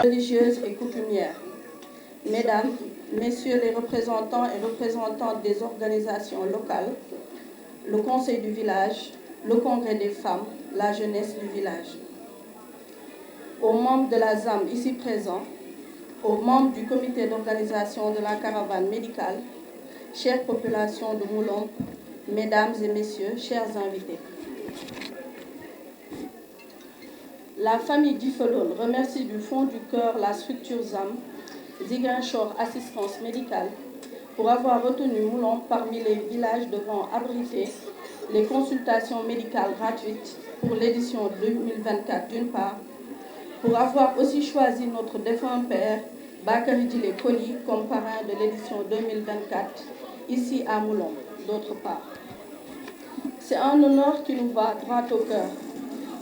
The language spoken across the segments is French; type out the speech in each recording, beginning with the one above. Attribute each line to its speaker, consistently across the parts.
Speaker 1: Religieuses et coutumières, Mesdames, Messieurs les représentants et représentantes des organisations locales, le Conseil du village, le Congrès des femmes, la jeunesse du village, aux membres de la ZAM ici présents, aux membres du comité d'organisation de la caravane médicale, chère population de Moulombe, Mesdames et Messieurs, chers invités. La famille Diffelone remercie du fond du cœur la structure ZAM, Ziguinchor Assistance Médicale, pour avoir retenu Moulombe parmi les villages devant abriter les consultations médicales gratuites pour l'édition 2024 d'une part, pour avoir aussi choisi notre défunt père, Bakary Djilé Koli, comme parrain de l'édition 2024, ici à Moulombe, d'autre part. C'est un honneur qui nous va droit au cœur,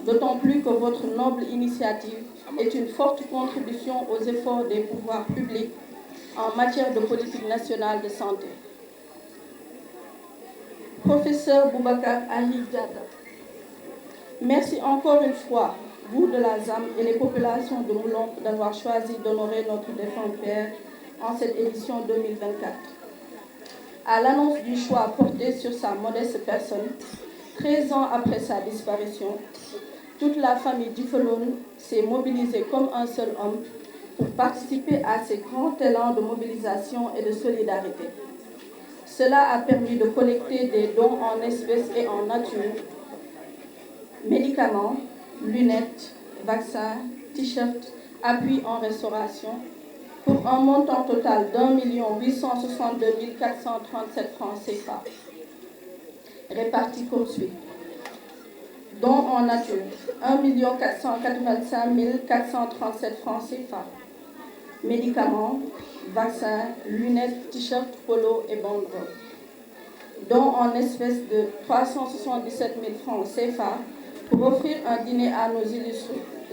Speaker 1: d'autant plus que votre noble initiative est une forte contribution aux efforts des pouvoirs publics en matière de politique nationale de santé. Professeur Boubacar Ali Diatta, merci encore une fois, vous de la ZAM et les populations de Moulombe, d'avoir choisi d'honorer notre défunt père en cette édition 2024. À l'annonce du choix porté sur sa modeste personne, 13 ans après sa disparition, toute la famille Diffelone s'est mobilisée comme un seul homme pour participer à ces grands élans de mobilisation et de solidarité. Cela a permis de collecter des dons en espèces et en nature, médicaments, lunettes, vaccins, t-shirts, appui en restauration, pour un montant total d'1 862 437 francs CFA, répartis comme suit. Dons en nature, 1 485 437 francs CFA. Médicaments, vaccins, lunettes, t-shirts, polo et banderoles. Dons en espèces de 377 000 francs CFA pour offrir un dîner à nos illustres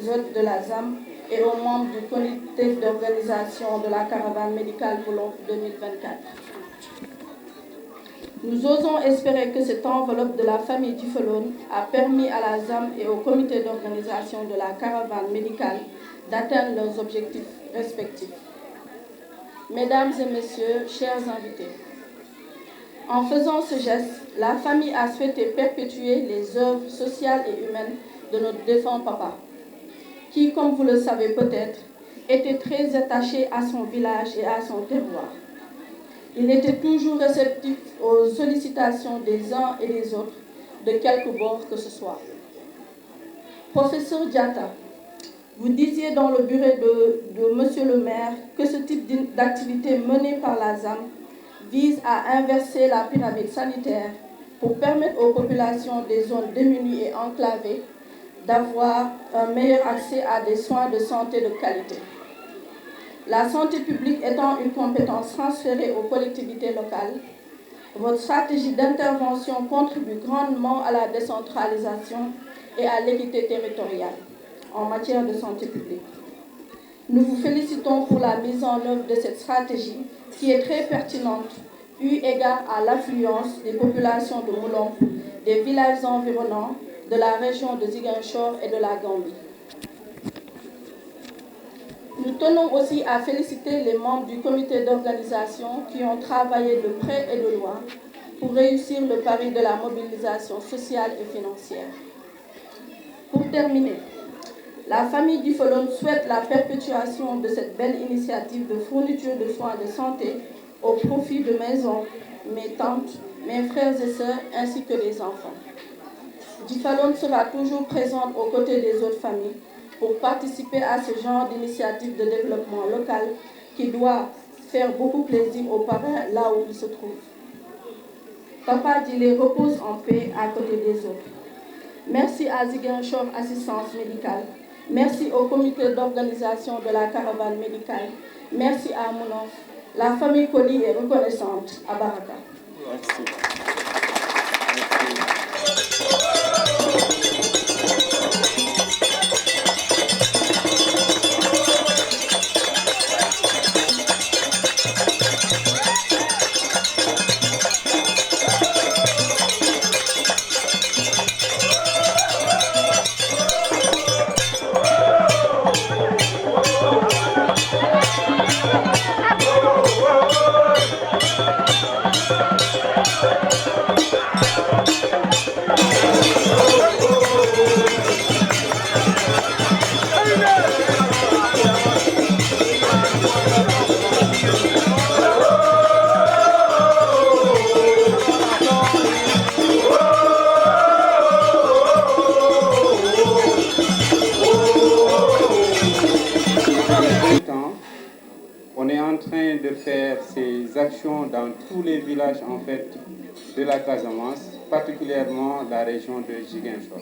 Speaker 1: hôtes de la ZAM et aux membres du comité d'organisation de la caravane médicale Moulombe 2024. Nous osons espérer que cette enveloppe de la famille Diffelone a permis à la ZAM et au comité d'organisation de la caravane médicale d'atteindre leurs objectifs respectifs. Mesdames et Messieurs, chers invités, en faisant ce geste, la famille a souhaité perpétuer les œuvres sociales et humaines de notre défunt papa, qui, comme vous le savez peut-être, était très attaché à son village et à son terroir. Il était toujours réceptif aux sollicitations des uns et des autres, de quelque bord que ce soit. Professeur Diatta, vous disiez dans le bureau de Monsieur le maire que ce type d'activité menée par la ZAM vise à inverser la pyramide sanitaire pour permettre aux populations des zones démunies et enclavées d'avoir un meilleur accès à des soins de santé de qualité. La santé publique étant une compétence transférée aux collectivités locales, votre stratégie d'intervention contribue grandement à la décentralisation et à l'équité territoriale en matière de santé publique. Nous vous félicitons pour la mise en œuvre de cette stratégie qui est très pertinente, eu égard à l'affluence des populations de Moulombe, des villages environnants, de la région de Ziguinchor et de la Gambie. Nous tenons aussi à féliciter les membres du comité d'organisation qui ont travaillé de près et de loin pour réussir le pari de la mobilisation sociale et financière. Pour terminer, la famille Diffelone souhaite la perpétuation de cette belle initiative de fourniture de soins de santé au profit de mes oncles, mes tantes, mes frères et sœurs, ainsi que des enfants. Difalone sera toujours présente aux côtés des autres familles pour participer à ce genre d'initiative de développement local qui doit faire beaucoup plaisir aux parents là où ils se trouvent. Papa Djilé repose en paix à côté des autres. Merci à Ziguinchor Assistance Médicale. Merci au comité d'organisation de la caravane médicale. Merci à Mounof. La famille Koli est reconnaissante à Baraka.
Speaker 2: Merci. On est en train de faire ces actions dans tous les villages en fait de la Casamance, particulièrement la région de Ziguinchor.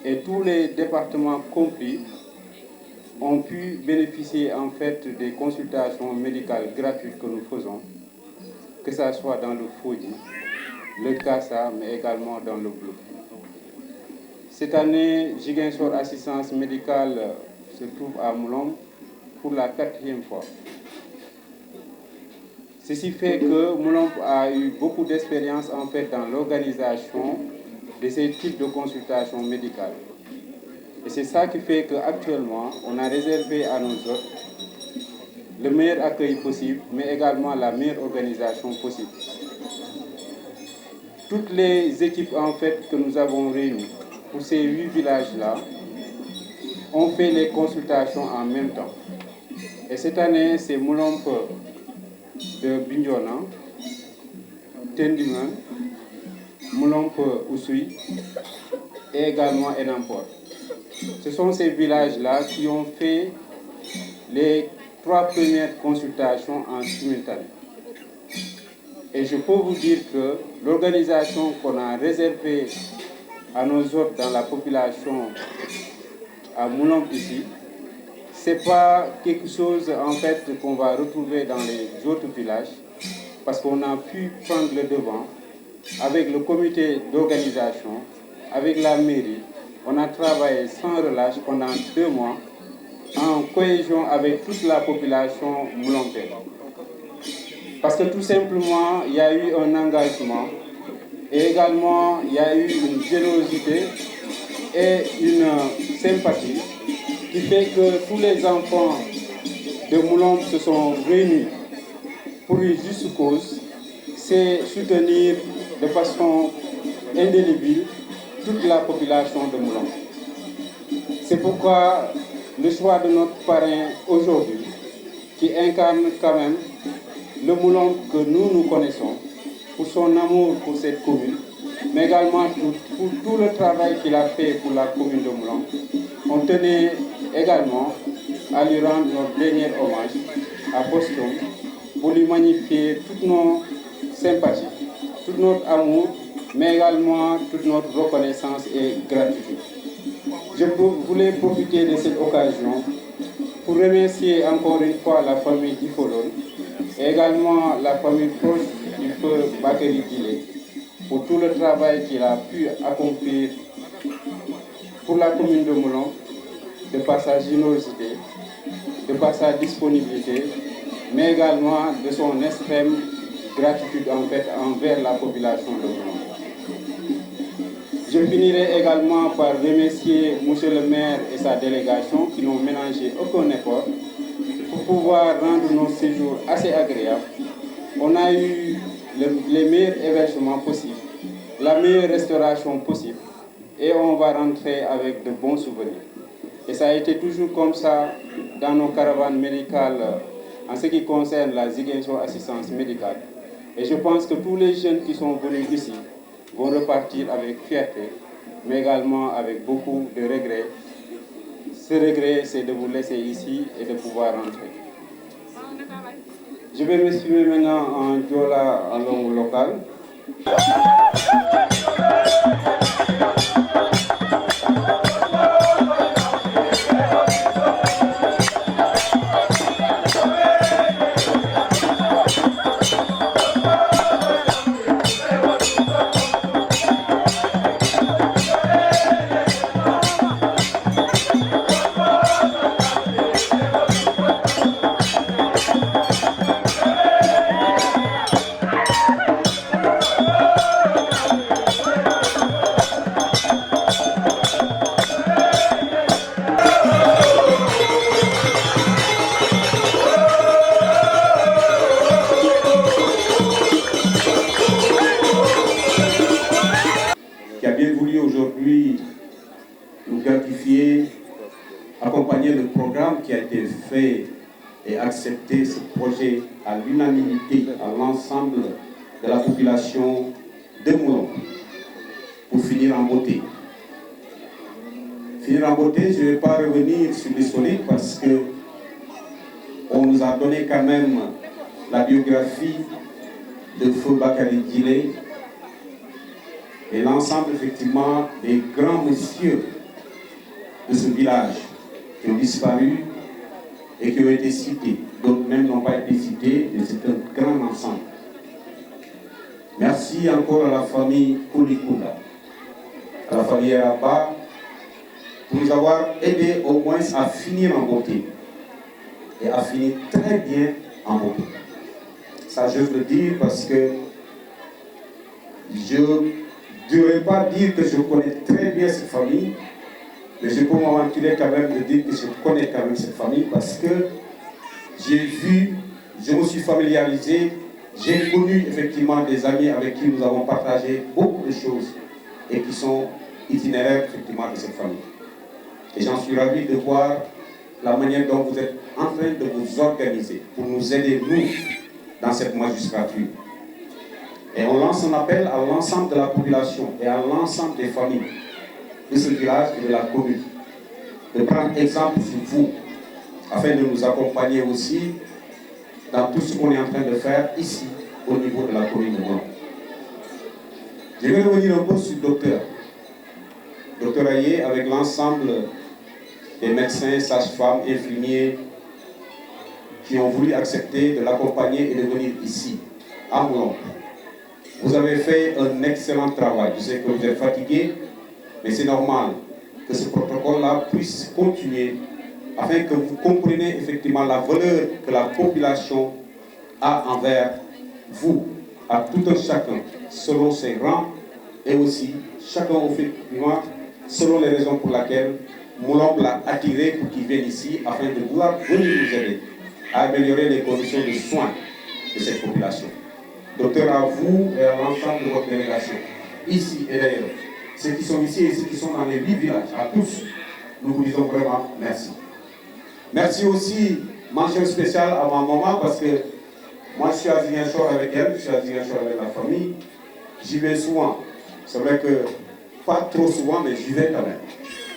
Speaker 2: Et tous les départements compris ont pu bénéficier en fait des consultations médicales gratuites que nous faisons, que ce soit dans le Fodi, le Kassa, mais également dans le Bleu. Cette année, Ziguinchor Assistance Médicale se trouve à Moulom pour la 4e fois. Ceci fait que Moulom a eu beaucoup d'expérience en fait dans l'organisation de ces types de consultations médicales. Et c'est ça qui fait qu'actuellement, on a réservé à nos hôtes le meilleur accueil possible, mais également la meilleure organisation possible. Toutes les équipes en fait que nous avons réunies pour ces 8 villages-là ont fait les consultations en même temps. Et cette année, c'est Moulomp de Bignona, Tendiman, Moulomp Ousoui et également Enampor. Ce sont ces villages-là qui ont fait les 3 premières consultations en simultané. Et je peux vous dire que l'organisation qu'on a réservée à nos hôtes dans la population à Moulomp ici, ce n'est pas quelque chose en fait qu'on va retrouver dans les autres villages, parce qu'on a pu prendre le devant avec le comité d'organisation, avec la mairie. On a travaillé sans relâche pendant 2 mois en cohésion avec toute la population moulompienne. Parce que tout simplement, il y a eu un engagement et également il y a eu une générosité et une sympathie qui fait que tous les enfants de Moulomp se sont réunis pour une juste cause, c'est soutenir de façon indélébile toute la population de Moulomp. C'est pourquoi le choix de notre parrain aujourd'hui, qui incarne quand même le Moulomp que nous connaissons, pour son amour pour cette commune, mais également pour tout le travail qu'il a fait pour la commune de Moulomp, on tenait également à lui rendre notre dernier hommage à Boston pour lui magnifier toutes nos sympathies, tout notre amour, mais également toute notre reconnaissance et gratitude. Je voulais profiter de cette occasion pour remercier encore une fois la famille Difalone et également la famille proche du feu Bakary Djilé pour tout le travail qu'il a pu accomplir pour la commune de Moulomp, de par sa générosité, de par sa disponibilité, mais également de son extrême gratitude en fait envers la population de Moulomp. Je finirai également par remercier M. le maire et sa délégation qui n'ont ménagé aucun effort pour pouvoir rendre nos séjours assez agréables. On a eu les meilleurs hébergements possibles, la meilleure restauration possible et on va rentrer avec de bons souvenirs. Et ça a été toujours comme ça dans nos caravanes médicales en ce qui concerne la Ziguinchor assistance médicale. Et je pense que tous les jeunes qui sont venus ici vont repartir avec fierté, mais également avec beaucoup de regrets. Ce regret, c'est de vous laisser ici et de pouvoir rentrer. Je vais m'exprimer maintenant en Diola, en langue locale.
Speaker 3: Qui a bien voulu aujourd'hui nous gratifier, accompagner le programme qui a été fait et accepter ce projet à l'unanimité à l'ensemble de la population de Moulon pour finir en beauté. Finir en beauté, je ne vais pas revenir sur l'historique parce que on nous a donné quand même la biographie de Feu Bakary Djilé et l'ensemble effectivement des grands messieurs de ce village qui ont disparu et qui ont été cités. D'autres même n'ont pas été cités, mais c'est un grand ensemble. Merci encore à la famille Koulikunda, à la famille Abba, pour nous avoir aidés au moins à finir en beauté et à finir très bien en beauté. Ça, je veux le dire parce que je ne devrais pas dire que je connais très bien cette famille, mais je peux m'aventurer quand même de dire que je connais quand même cette famille parce que j'ai vu, je me suis familiarisé, j'ai connu effectivement des amis avec qui nous avons partagé beaucoup de choses et qui sont itinéraires effectivement de cette famille. Et j'en suis ravi de voir la manière dont vous êtes en train de vous organiser pour nous aider, nous, dans cette magistrature. Et on lance un appel à l'ensemble de la population et à l'ensemble des familles de ce village et de la commune de prendre exemple sur vous afin de nous accompagner aussi dans tout ce qu'on est en train de faire ici au niveau de la commune de Moulon. Je vais revenir un peu sur le docteur Aye avec l'ensemble des médecins, sages-femmes, infirmiers qui ont voulu accepter de l'accompagner et de venir ici, à Moulon. Vous avez fait un excellent travail. Je sais que vous êtes fatigué, mais c'est normal que ce protocole-là puisse continuer afin que vous compreniez effectivement la valeur que la population a envers vous, à tout un chacun, selon ses rangs et aussi chacun effectivement selon les raisons pour lesquelles Moulon l'a attiré pour qu'il vienne ici afin de pouvoir venir nous aider à améliorer les conditions de soins de cette population. Docteur, à vous et à l'ensemble de votre délégation, ici et d'ailleurs, ceux qui sont ici et ceux qui sont dans les 8 villages, à tous, nous vous disons vraiment merci. Merci aussi, mention spéciale à ma maman, parce que moi je suis à Ziguinchor avec elle, je suis à Ziguinchor avec la famille, j'y vais souvent. C'est vrai que, pas trop souvent, mais j'y vais quand même.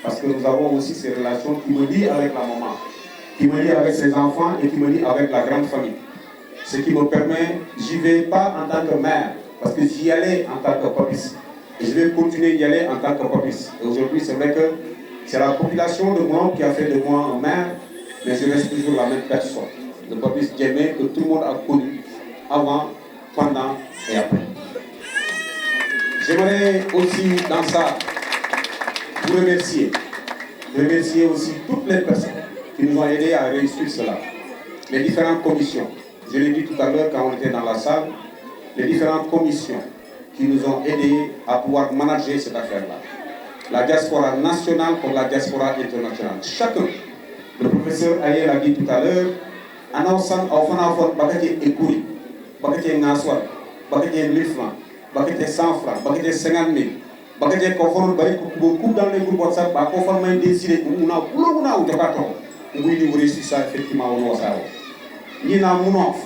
Speaker 3: Parce que nous avons aussi ces relations qui me lient avec la maman, qui me lient avec ses enfants et qui me lient avec la grande famille. Ce qui me permet, j'y vais pas en tant que mère, parce que j'y allais en tant que papis. Et je vais continuer d'y aller en tant que papis. Et aujourd'hui, c'est vrai que c'est la population de Moulon qui a fait de moi un maire, mais je reste toujours la même personne. Le papis Djemé que tout le monde a connu avant, pendant et après. J'aimerais aussi, dans ça, vous remercier. Remercier aussi toutes les personnes qui nous ont aidés à réussir cela. Les différentes commissions. Je l'ai dit tout à l'heure quand on était dans la salle, les différentes commissions qui nous ont aidés à pouvoir manager cette affaire-là. La diaspora nationale comme la diaspora internationale. Chacun, le professeur Aye l'a dit tout à l'heure, annonçant au fond bakati ekuri, bakati ngaswar, bakati 1000 francs, bakati 100 francs, bakati 50 000, bakati kofon bari coupe dans les groupes WhatsApp, ba kofon may décider on a boulot on a ou jakato. Nous réussir ça effectivement au Wasaro. ni na munof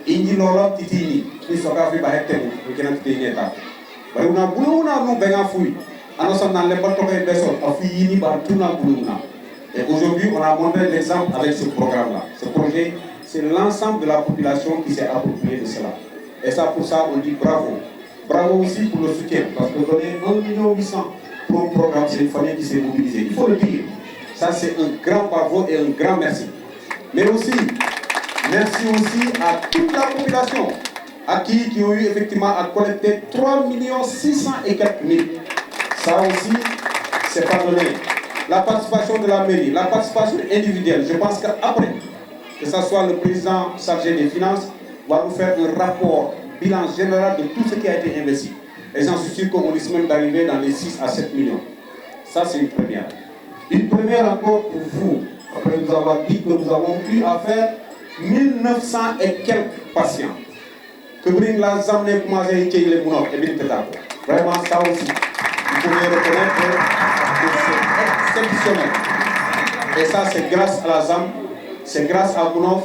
Speaker 3: inji lolo titini ni soka fi ba hekte ni kena titini ta bari una buluna no benga fui anosan nan le bato kay beso afi yini ba tuna buluna. Et aujourd'hui on a montré l'exemple avec ce programme là. Ce projet, c'est l'ensemble de la population qui s'est approprié de cela. Et ça pour ça on dit bravo. Bravo aussi pour le soutien parce que donner 1,8 million pour un programme, c'est une famille qui s'est mobilisée. Il faut le dire. Ça c'est un grand bravo et un grand merci. Mais aussi, merci aussi à toute la population qui ont eu effectivement à collecter 3,6 et quelques mille. Ça aussi, c'est pas donné. La participation de la mairie, la participation individuelle, je pense qu'après, que ce soit le président chargé des finances, va nous faire un rapport, bilan général de tout ce qui a été investi. Et j'en suis sûr qu'on risque même d'arriver dans les 6 à 7 millions. Ça, c'est une première. Une première encore pour vous. Après nous avoir dit que nous avons eu à faire 1900 et quelques patients. Que bring la zamne commencé à y les mounons et bien vraiment ça aussi. Vous pouvez reconnaître que c'est exceptionnel. Et ça c'est grâce à la ZAM, c'est grâce à Mounof,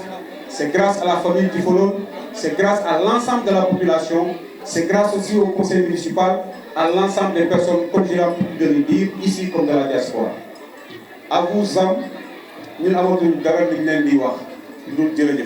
Speaker 3: c'est grâce à la famille Tifolone, c'est grâce à l'ensemble de la population, c'est grâce aussi au conseil municipal, à l'ensemble des personnes, comme j'ai l'habitude de le dire, ici comme de la diaspora. À vous ZAM, nous avons une garde de Nendiwa, nous le